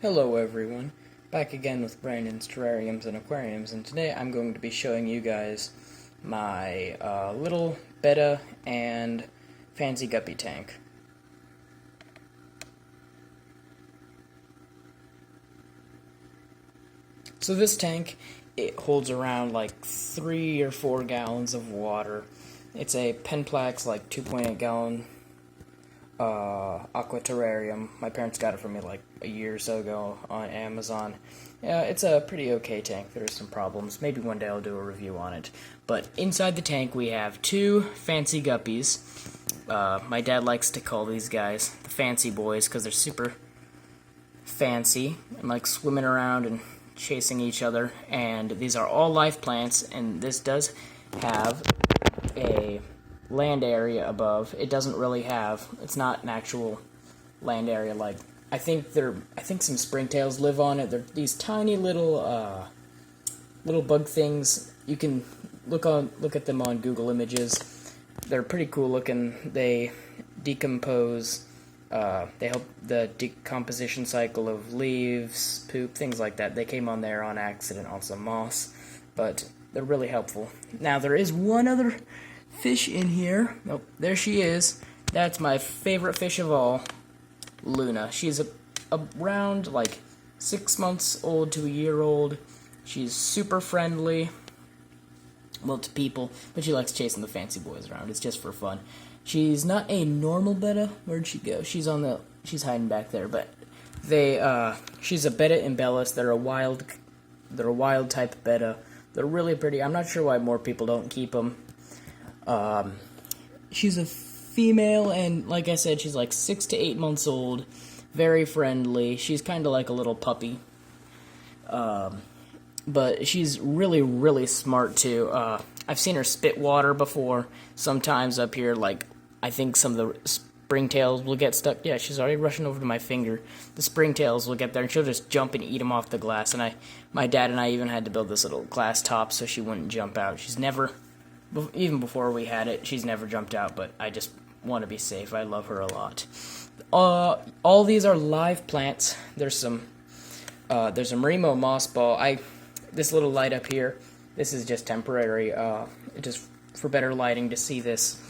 Hello everyone, back again with Brandon's Terrariums and Aquariums, and today I'm going to be showing you guys my little betta and fancy guppy tank. So this tank, it holds around like 3 or 4 gallons of water. It's a Penplax like 2.8 gallon aqua terrarium. My parents got it for me like a year or so ago on Amazon. Yeah, it's a pretty okay tank. There's some problems. Maybe one day I'll do a review on it. But inside the tank we have 2 fancy guppies. My dad likes to call these guys the fancy boys because they're super fancy and like swimming around and chasing each other. And these are all live plants, and this does have a land area above. It doesn't really have, it's not an actual land area. Like I think some springtails live on it. They're these tiny little bug things. You can look at them on Google Images. They're pretty cool looking. They decompose. They help the decomposition cycle of leaves, poop, things like that. They came on there on accident on some moss, but they're really helpful. Now there is one other fish in here. Nope, there she is. That's my favorite fish of all, Luna. She's around like 6 months old to a year old. She's super friendly, well, to people, but she likes chasing the fancy boys around. It's just for fun. She's not a normal betta. Where'd she go? She's hiding back there. But she's a betta embellis. They're a wild type betta. They're really pretty. I'm not sure why more people don't keep them. She's a female, and like I said, she's like 6 to 8 months old. Very friendly. She's kind of like a little puppy. But she's really, really smart too. I've seen her spit water before. Sometimes up here, like I think some of the springtails will get stuck. Yeah, she's already rushing over to my finger. The springtails will get there, and she'll just jump and eat them off the glass. And my dad and I even had to build this little glass top so she wouldn't jump out. She's never, even before we had it, she's never jumped out. But I just want to be safe. I love her a lot. All these are live plants. There's a Marimo moss ball. This little light up here, this is just temporary, just for better lighting to see this.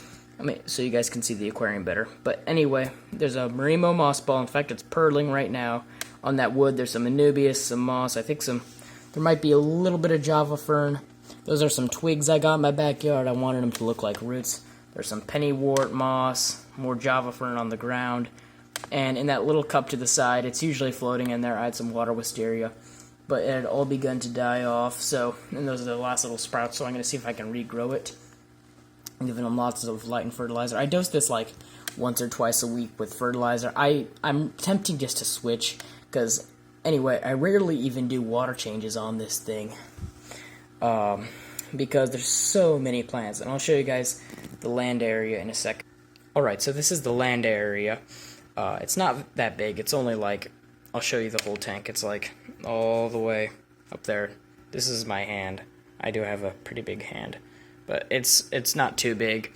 So you guys can see the aquarium better. But anyway, there's a Marimo moss ball. In fact, it's purling right now on that wood. There's some Anubias, some moss. I think there might be a little bit of Java fern. Those are some twigs I got in my backyard. I wanted them to look like roots. There's some pennywort moss, more Java fern on the ground. And in that little cup to the side, it's usually floating in there. I had some water wisteria, but it had all begun to die off. And those are the last little sprouts, so I'm going to see if I can regrow it. I'm giving them lots of light and fertilizer. I dose this like once or twice a week with fertilizer. I'm tempting just to switch, because anyway, I rarely even do water changes on this thing, because there's so many plants. And I'll show you guys the land area in a second. Alright, so this is the land area. It's not that big. It's only like, I'll show you the whole tank. It's like all the way up there. This is my hand. I do have a pretty big hand, but it's not too big.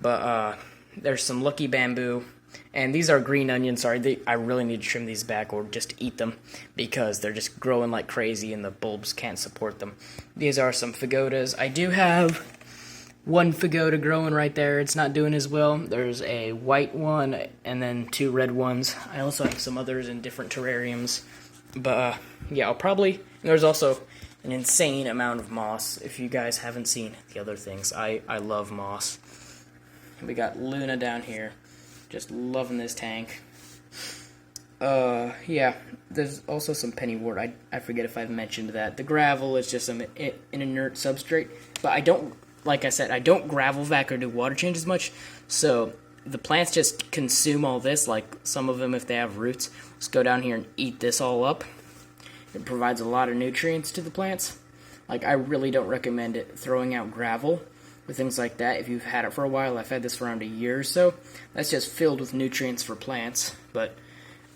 But there's some lucky bamboo, and these are green onions. Sorry, I really need to trim these back or just eat them, because they're just growing like crazy and the bulbs can't support them. These are some fagotas. I do have one fagoda growing right there. It's not doing as well. There's a white one and then 2 red ones. I also have some others in different terrariums. But yeah, there's also an insane amount of moss. If you guys haven't seen the other things, I love moss. We got Luna down here, just loving this tank. Yeah, there's also some pennywort. I forget if I've mentioned that. The gravel is just an inert substrate, but like I said, I don't gravel vac or do water changes much, so the plants just consume all this. Like some of them, if they have roots, just go down here and eat this all up. It provides a lot of nutrients to the plants. Like, I really don't recommend throwing out gravel or things like that. If you've had it for a while, I've had this for around a year or so. That's just filled with nutrients for plants. But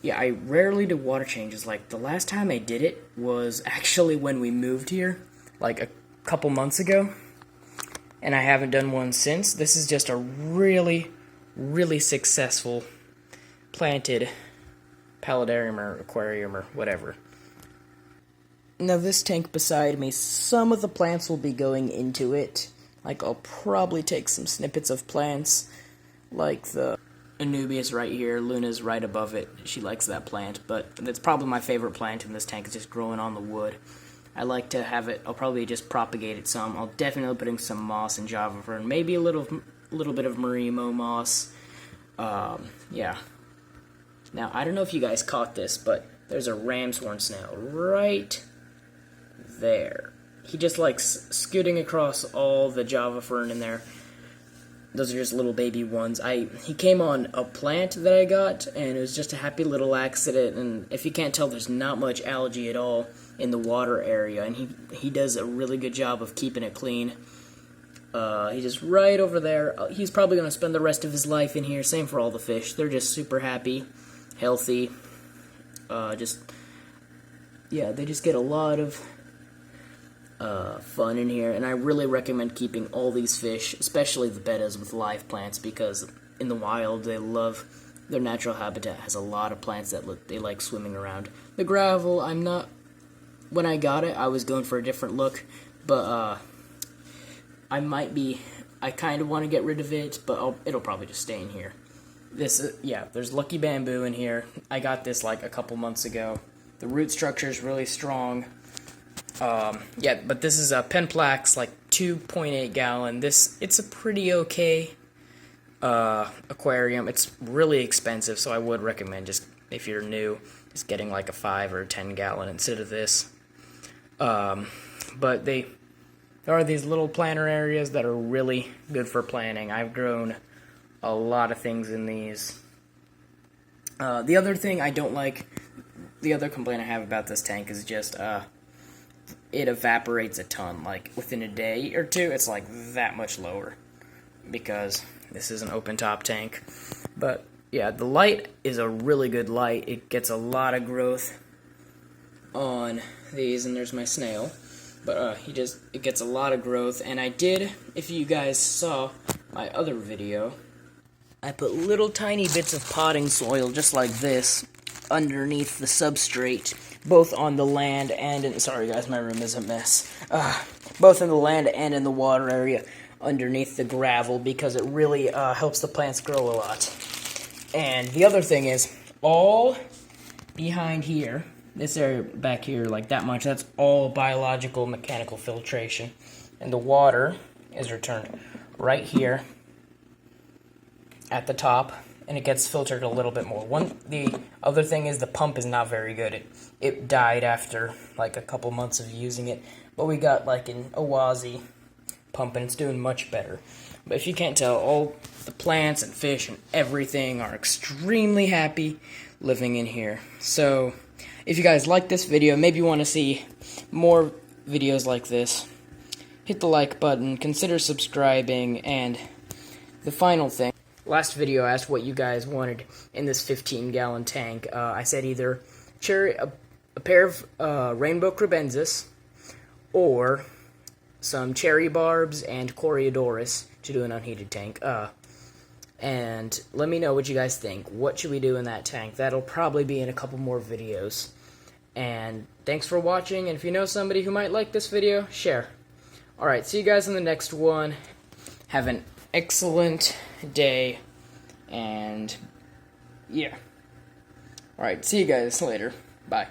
yeah, I rarely do water changes. Like, the last time I did it was actually when we moved here, like a couple months ago. And I haven't done one since. This is just a really, really successful planted paludarium or aquarium or whatever. Now this tank beside me, some of the plants will be going into it. Like, I'll probably take some snippets of plants, like the Anubias right here. Luna's right above it. She likes that plant, but that's probably my favorite plant in this tank. It's just growing on the wood. I like to have it, I'll probably just propagate it some. I'll definitely put in some moss and java fern, maybe a little bit of Marimo moss. Yeah. Now, I don't know if you guys caught this, but there's a ram's horn snail right there. He just likes scooting across all the java fern in there. Those are just little baby ones. He came on a plant that I got, and it was just a happy little accident. And if you can't tell, there's not much algae at all in the water area, and he does a really good job of keeping it clean. He's just right over there. He's probably going to spend the rest of his life in here. Same for all the fish. They're just super happy, healthy. They just get a lot of fun in here, and I really recommend keeping all these fish, especially the bettas, with live plants, because in the wild they love their natural habitat. Has a lot of plants that they like swimming around. The gravel, when I got it, I was going for a different look, but I kind of want to get rid of it, but it'll probably just stay in here. There's lucky bamboo in here. I got this like a couple months ago. The root structure is really strong. But this is a Penplax, like 2.8 gallon. It's a pretty okay aquarium. It's really expensive, so I would recommend, just if you're new, just getting like a 5 or 10 gallon instead of this. But there are these little planter areas that are really good for planting. I've grown a lot of things in these. The other thing I don't like, the other complaint I have about this tank is just it evaporates a ton. Like within a day or two, it's like that much lower because this is an open top tank. But yeah, the light is a really good light. It gets a lot of growth on these, and there's my snail. But it gets a lot of growth, and I did, if you guys saw my other video, I put little tiny bits of potting soil, just like this, underneath the substrate, both on the land and sorry guys, my room is a mess, both in the land and in the water area, underneath the gravel, because it really helps the plants grow a lot. And the other thing is, all behind here, this area back here, like that much, that's all biological mechanical filtration. And the water is returned right here at the top, and it gets filtered a little bit more. The other thing is the pump is not very good. It died after like a couple months of using it, but we got like an Awazi pump, and it's doing much better. But if you can't tell, all the plants and fish and everything are extremely happy living in here. So if you guys like this video, maybe you want to see more videos like this, hit the like button, consider subscribing, and the final thing, last video I asked what you guys wanted in this 15-gallon tank. I said either a pair of rainbow crebensis or some cherry barbs and coreodoris to do an unheated tank. And let me know what you guys think. What should we do in that tank? That'll probably be in a couple more videos. And thanks for watching, and if you know somebody who might like this video, share. Alright, see you guys in the next one. Have an excellent day, and yeah. Alright, see you guys later. Bye.